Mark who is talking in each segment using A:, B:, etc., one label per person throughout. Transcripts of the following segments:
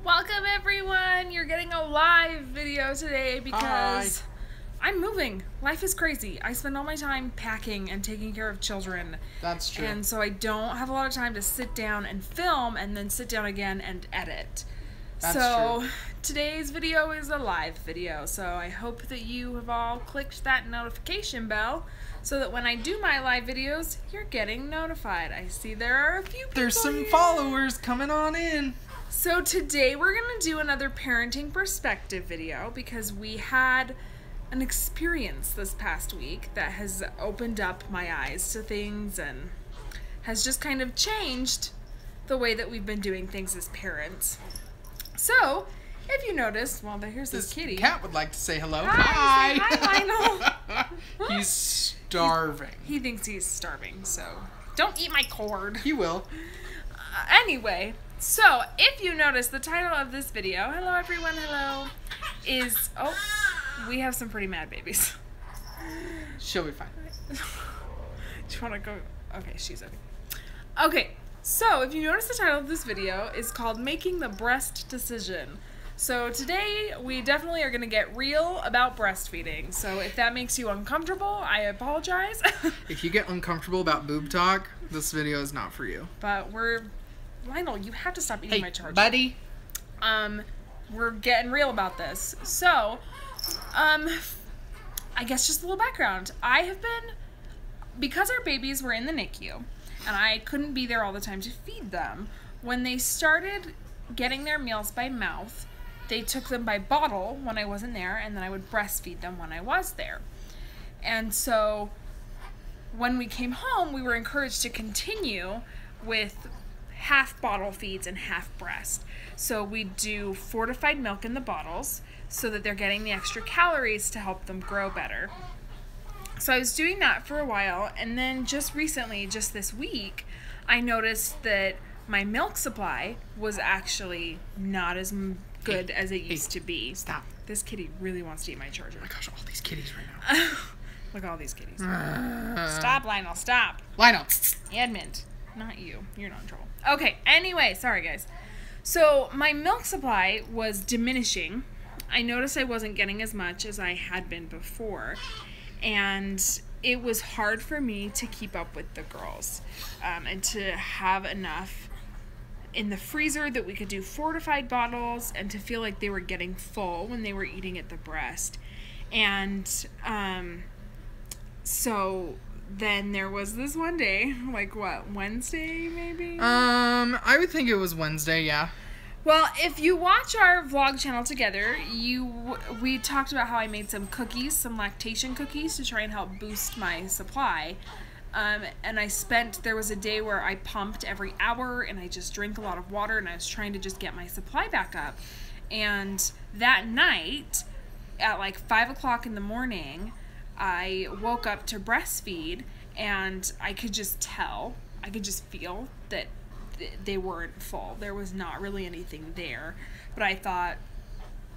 A: Welcome everyone! You're getting a live video today because I'm moving. Life is crazy. I spend all my time packing and taking care of children.
B: That's true.
A: And so I don't have a lot of time to sit down and film and then sit down again and edit.
B: That's true.
A: Today's video is a live video, so I hope that you have all clicked that notification bell so that when I do my live videos, you're getting notified. I see there are a few people
B: There's some
A: here.
B: followers coming on in.
A: So today we're going to do another parenting perspective video because we had an experience this past week that has opened up my eyes to things and has just kind of changed the way that we've been doing things as parents. So, if you notice, well, here's this kitty.
B: Cat would like to say hello.
A: Hi! Hi,
B: Lionel. He's starving.
A: He thinks he's starving, so don't eat my cord.
B: He will.
A: Anyway, so if you notice, the title of this video, hello everyone, hello, is, oh, we have some pretty mad babies.
B: She'll be fine.
A: Do you want to go? Okay, she's okay. Okay, so if you notice, the title of this video is called Making the Breast Decision. So today we definitely are going to get real about breastfeeding. So if that makes you uncomfortable, I apologize.
B: If you get uncomfortable about boob talk, this video is not for you.
A: But Lionel, you have to stop eating my charger.
B: Buddy.
A: We're getting real about this. So, I guess just a little background. I have been, because our babies were in the NICU, and I couldn't be there all the time to feed them, when they started getting their meals by mouth, they took them by bottle when I wasn't there, and then I would breastfeed them when I was there. And so, when we came home, we were encouraged to continue with half bottle feeds and half breast. So we do fortified milk in the bottles so that they're getting the extra calories to help them grow better. So I was doing that for a while, and then just recently, just this week, I noticed that my milk supply was actually not as good as it used to be.
B: Stop.
A: This kitty really wants to eat my charger.
B: Oh my gosh, all these kitties right now.
A: Look at all these kitties. Stop, Lionel, stop.
B: Lionel.
A: Edmund, not you. You're not in trouble. Okay, anyway, sorry guys. So my milk supply was diminishing. I noticed I wasn't getting as much as I had been before. And it was hard for me to keep up with the girls and to have enough in the freezer that we could do fortified bottles and to feel like they were getting full when they were eating at the breast. And so then there was this one day, like what, Wednesday maybe?
B: I would think it was Wednesday, yeah.
A: Well, if you watch our vlog channel together, we talked about how I made some cookies, some lactation cookies to try and help boost my supply. And there was a day where I pumped every hour and I just drank a lot of water and I was trying to just get my supply back up. And that night, at like 5 o'clock in the morning, I woke up to breastfeed and I could just tell, I could just feel that they weren't full. There was not really anything there. But I thought,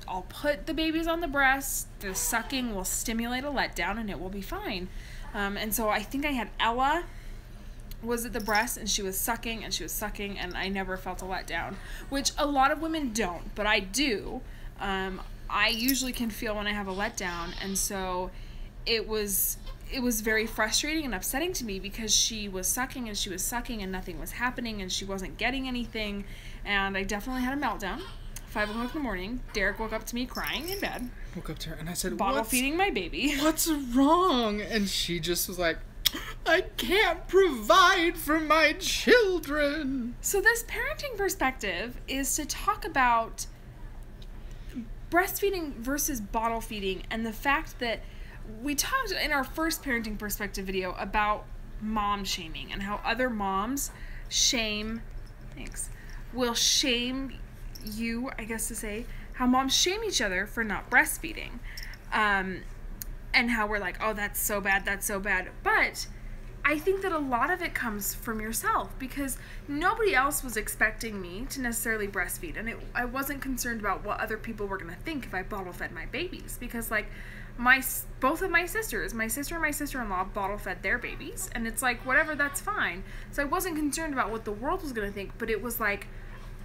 A: I'll put the babies on the breast, the sucking will stimulate a letdown and it will be fine. And so I think I had Ella was at the breast and she was sucking and I never felt a letdown, which a lot of women don't, but I do. I usually can feel when I have a letdown, and so it was very frustrating and upsetting to me because she was sucking and nothing was happening and she wasn't getting anything, and I definitely had a meltdown. 5 o'clock in the morning, Derek woke up to me crying in bed.
B: Woke up to her and I said,
A: bottle feeding my baby.
B: What's wrong? And she just was like, I can't provide for my children.
A: So this parenting perspective is to talk about breastfeeding versus bottle feeding, and the fact that we talked in our first parenting perspective video about mom shaming and how other moms will shame you, I guess to say, how moms shame each other for not breastfeeding. And how we're like, oh, that's so bad. But I think that a lot of it comes from yourself because nobody else was expecting me to necessarily breastfeed. And I wasn't concerned about what other people were going to think if I bottle fed my babies because, like, both of my sisters, my sister and my sister-in-law, bottle fed their babies. And it's like, whatever, that's fine. So I wasn't concerned about what the world was going to think, but it was like,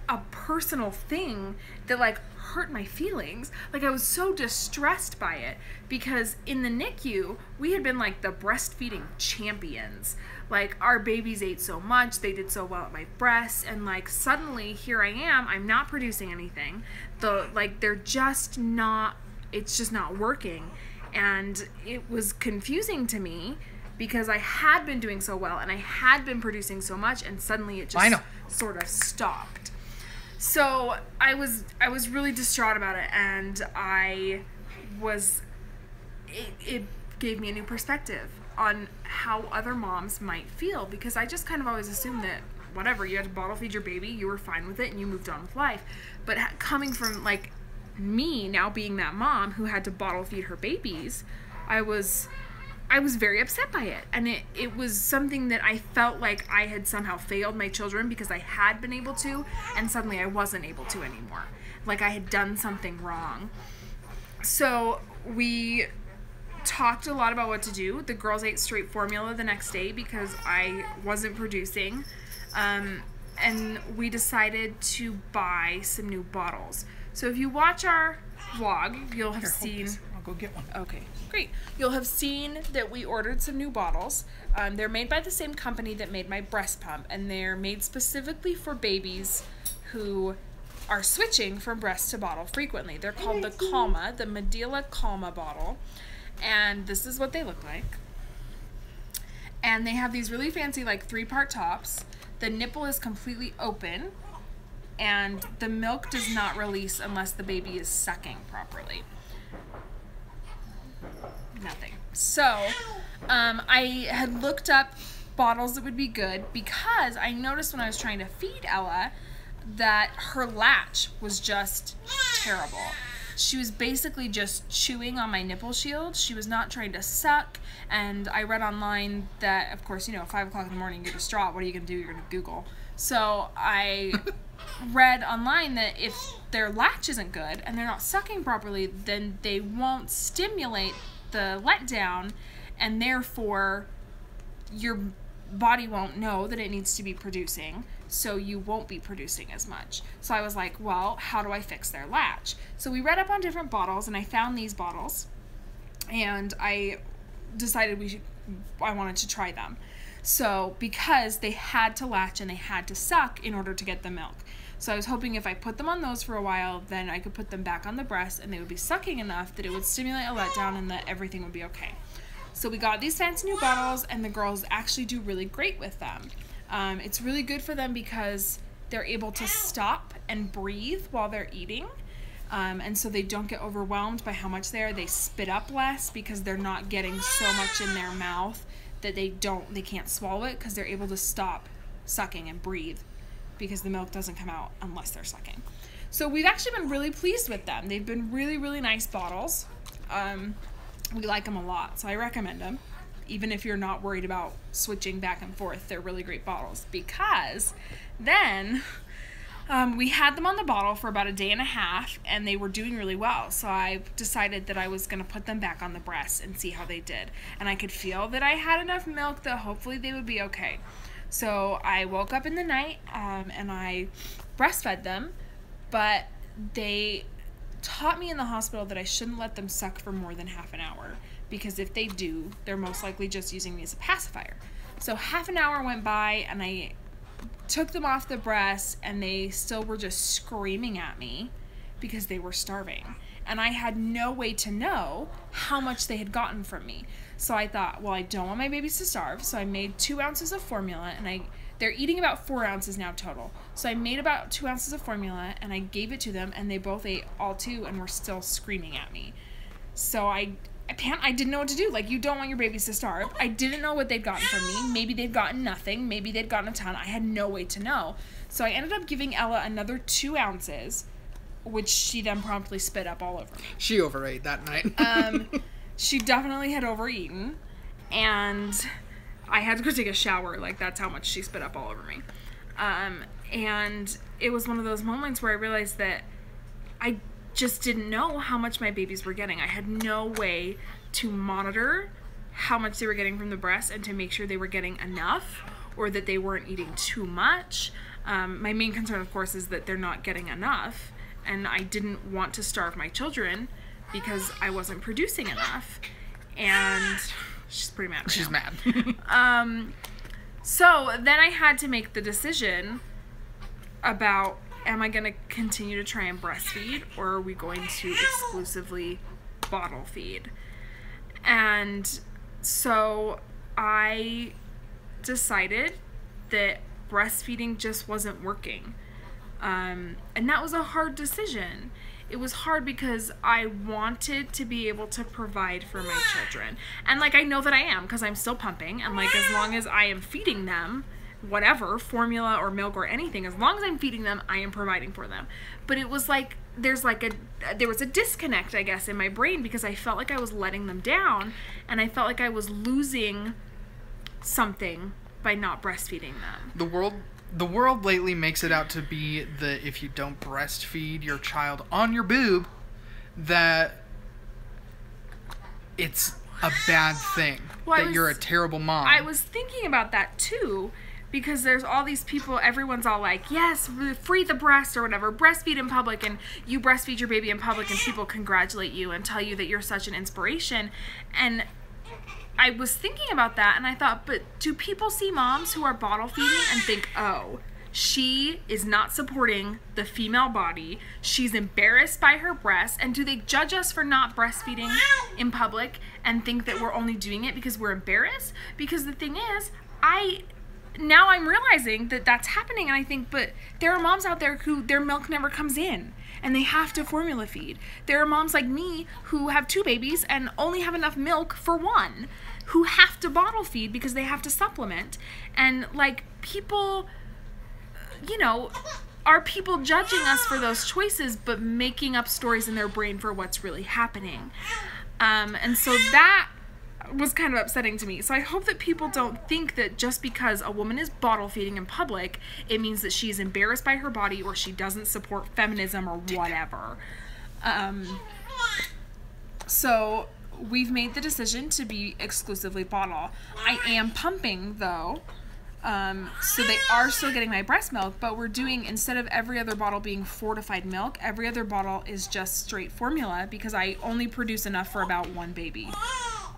A: a personal thing that like hurt my feelings. Like I was so distressed by it because in the NICU we had been like the breastfeeding champions. Like our babies ate so much, they did so well at my breasts, and like suddenly here I am, I'm not producing anything. They're just not, it's just not working. And it was confusing to me because I had been doing so well and I had been producing so much, and suddenly it just sort of stopped. So I was really distraught about it, and it gave me a new perspective on how other moms might feel, because I just kind of always assumed that whatever, you had to bottle feed your baby, you were fine with it and you moved on with life. But coming from like me now being that mom who had to bottle feed her babies, I was very upset by it. And it was something that I felt like I had somehow failed my children because I had been able to, and suddenly I wasn't able to anymore. Like I had done something wrong. So we talked a lot about what to do. The girls ate straight formula the next day because I wasn't producing. And we decided to buy some new bottles. So if you watch our vlog, you'll have seen...
B: I'll go get one.
A: Okay, great. You'll have seen that we ordered some new bottles. They're made by the same company that made my breast pump, and they're made specifically for babies who are switching from breast to bottle frequently. They're called the Calma, the Medela Calma bottle, and this is what they look like. And they have these really fancy like 3-part tops. The nipple is completely open, and the milk does not release unless the baby is sucking properly. Nothing. So I had looked up bottles that would be good because I noticed when I was trying to feed Ella that her latch was just terrible. She was basically just chewing on my nipple shield. She was not trying to suck. And I read online that, of course, 5 o'clock in the morning, you're distraught. What are you going to do? You're going to Google. So I read online that if their latch isn't good and they're not sucking properly, then they won't stimulate the letdown, and therefore your body won't know that it needs to be producing, so you won't be producing as much. So I was like, well, how do I fix their latch? So we read up on different bottles, and I found these bottles, and I decided I wanted to try them. So because they had to latch and they had to suck in order to get the milk. So I was hoping if I put them on those for a while, then I could put them back on the breast and they would be sucking enough that it would stimulate a letdown and that everything would be okay. So we got these fancy new bottles, and the girls actually do really great with them. It's really good for them because they're able to stop and breathe while they're eating. And so they don't get overwhelmed by how much they spit up less because they're not getting so much in their mouth that they can't swallow it, because they're able to stop sucking and breathe because the milk doesn't come out unless they're sucking. So we've actually been really pleased with them. They've been really, really nice bottles. We like them a lot, so I recommend them. Even if you're not worried about switching back and forth, they're really great bottles. Because then we had them on the bottle for about a day and a half, and they were doing really well. So I decided that I was going to put them back on the breast and see how they did. And I could feel that I had enough milk that hopefully they would be okay. So I woke up in the night and I breastfed them, but they taught me in the hospital that I shouldn't let them suck for more than half an hour, because if they do, they're most likely just using me as a pacifier. So half an hour went by, and I took them off the breast, and they still were just screaming at me because they were starving. And I had no way to know how much they had gotten from me. So I thought, well, I don't want my babies to starve, so I made 2 ounces of formula, and they're eating about 4 ounces now total. So I made about 2 ounces of formula, and I gave it to them, and they both ate all 2 and were still screaming at me. So I didn't know what to do. Like, you don't want your babies to starve. I didn't know what they'd gotten from me. Maybe they'd gotten nothing. Maybe they'd gotten a ton. I had no way to know. So I ended up giving Ella another 2 ounces, which she then promptly spit up all over me.
B: She overate that night.
A: She definitely had overeaten, and I had to go take a shower. Like, that's how much she spit up all over me. And it was one of those moments where I realized that I just didn't know how much my babies were getting. I had no way to monitor how much they were getting from the breast and to make sure they were getting enough or that they weren't eating too much. My main concern, of course, is that they're not getting enough, and I didn't want to starve my children because I wasn't producing enough. And she's pretty mad right
B: She's
A: now.
B: mad.
A: So then I had to make the decision about, am I going to continue to try and breastfeed, or are we going to exclusively bottle feed? And so I decided that breastfeeding just wasn't working. And that was a hard decision. It was hard because I wanted to be able to provide for my children. And, like, I know that I am because I'm still pumping. And, like, as long as I am feeding them, whatever, formula or milk or anything, as long as I'm feeding them, I am providing for them. But it was like, there was a disconnect, I guess, in my brain because I felt like I was letting them down. And I felt like I was losing something by not breastfeeding them.
B: The world lately makes it out to be that if you don't breastfeed your child on your boob, that it's a bad thing. Well, you're a terrible mom.
A: I was thinking about that too, because there's all these people, everyone's all like, yes, free the breast or whatever, breastfeed in public, and you breastfeed your baby in public and people congratulate you and tell you that you're such an inspiration. And I was thinking about that, and I thought, but do people see moms who are bottle feeding and think, oh, she is not supporting the female body, she's embarrassed by her breasts, and do they judge us for not breastfeeding in public and think that we're only doing it because we're embarrassed? Because the thing is, now I'm realizing that that's happening, and I think, but there are moms out there who their milk never comes in, and they have to formula feed. There are moms like me who have 2 babies and only have enough milk for 1, who have to bottle feed because they have to supplement. And, like, people, you know, are people judging us for those choices but making up stories in their brain for what's really happening? And so that was kind of upsetting to me. So I hope that people don't think that just because a woman is bottle feeding in public, it means that she's embarrassed by her body or she doesn't support feminism or whatever. So we've made the decision to be exclusively bottle. I am pumping though. So they are still getting my breast milk, but we're doing, instead of every other bottle being fortified milk, every other bottle is just straight formula because I only produce enough for about 1 baby.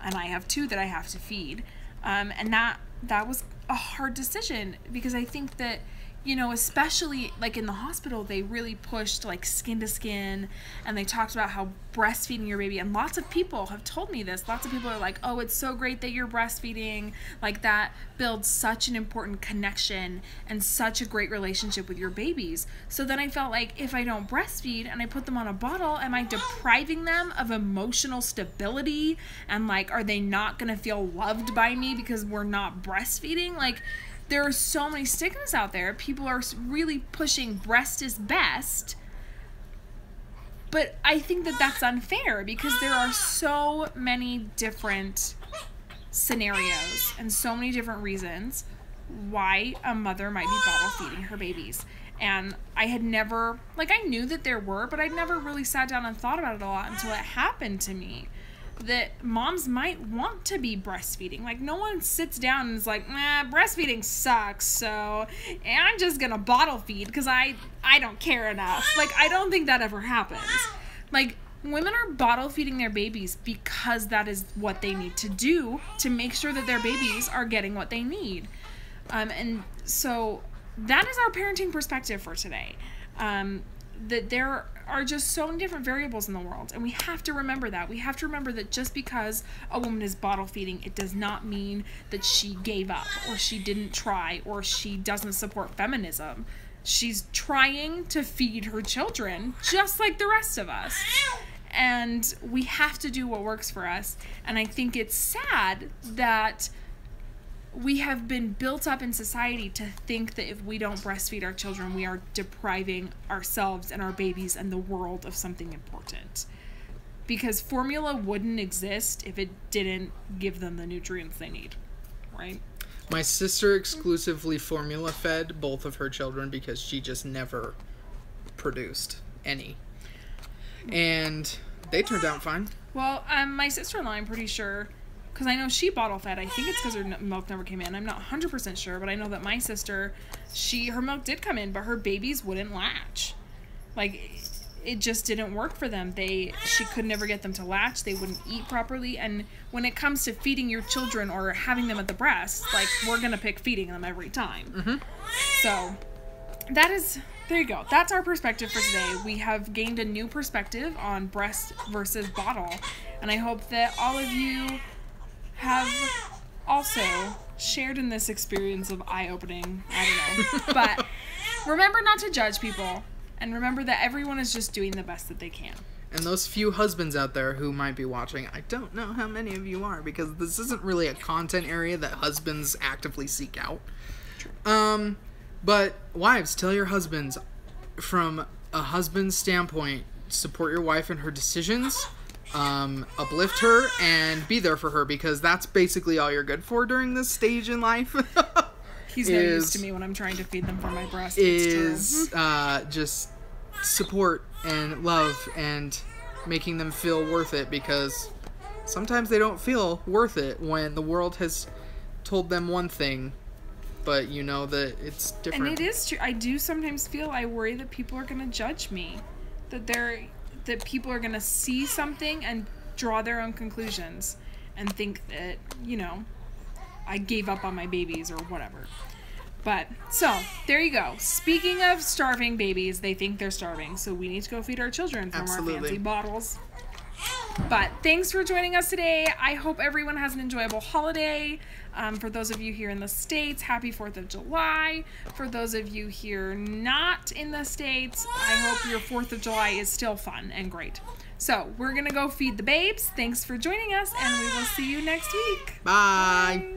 A: And I have 2 that I have to feed. And that was a hard decision because I think that, you know, especially like in the hospital, they really pushed like skin to skin, and they talked about how breastfeeding your baby, and lots of people have told me this. Lots of people are like, oh, it's so great that you're breastfeeding. Like, that builds such an important connection and such a great relationship with your babies. So then I felt like if I don't breastfeed and I put them on a bottle, am I depriving them of emotional stability? And like, are they not gonna feel loved by me because we're not breastfeeding? Like, there are so many stigmas out there. People are really pushing breast is best. But I think that that's unfair because there are so many different scenarios and so many different reasons why a mother might be bottle feeding her babies. And I had never, like, I knew that there were, but I'd never really sat down and thought about it a lot until it happened to me. That moms might want to be breastfeeding. Like, no one sits down and is like, breastfeeding sucks, so I'm just gonna bottle feed because I don't care enough. Like, I don't think that ever happens. Like, women are bottle feeding their babies because that is what they need to do to make sure that their babies are getting what they need. And so that is our parenting perspective for today. That there are just so many different variables in the world, and we have to remember that. We have to remember that just because a woman is bottle feeding, it does not mean that she gave up or she didn't try or she doesn't support feminism. She's trying to feed her children just like the rest of us. And we have to do what works for us. And I think it's sad that we have been built up in society to think that if we don't breastfeed our children, we are depriving ourselves and our babies and the world of something important. Because formula wouldn't exist if it didn't give them the nutrients they need, right?
B: My sister exclusively formula fed both of her children because she just never produced any. And they turned out fine.
A: Well, my sister-in-law, I'm pretty sure, because I know she bottle fed. I think it's because her milk never came in. I'm not 100% sure, but I know that my sister, her milk did come in, but her babies wouldn't latch. Like, it just didn't work for them. She could never get them to latch. They wouldn't eat properly. And when it comes to feeding your children or having them at the breast, like, we're going to pick feeding them every time.
B: Mm-hmm.
A: So there you go. That's our perspective for today. We have gained a new perspective on breast versus bottle. And I hope that all of you have also shared in this experience of eye-opening. I don't know. But remember not to judge people. And remember that everyone is just doing the best that they can.
B: And those few husbands out there who might be watching, I don't know how many of you are, because this isn't really a content area that husbands actively seek out.
A: True.
B: But wives, tell your husbands, from a husband's standpoint, support your wife in her decisions, uplift her, and be there for her, because that's basically all you're good for during this stage in life.
A: He's no use to me when I'm trying to feed them from my breast.
B: Just support and love and making them feel worth it, because sometimes they don't feel worth it when the world has told them one thing, but you know that it's different.
A: And it is true. I do sometimes I worry that people are going to judge me, that people are going to see something and draw their own conclusions and think that, I gave up on my babies or whatever. But, so, there you go. Speaking of starving babies, they think they're starving, so we need to go feed our children from our fancy bottles. But, thanks for joining us today. I hope everyone has an enjoyable holiday. For those of you here in the States, happy 4th of July. For those of you here not in the States, I hope your 4th of July is still fun and great. So, we're going to go feed the babes. Thanks for joining us, and we will see you next week.
B: Bye.
A: Bye.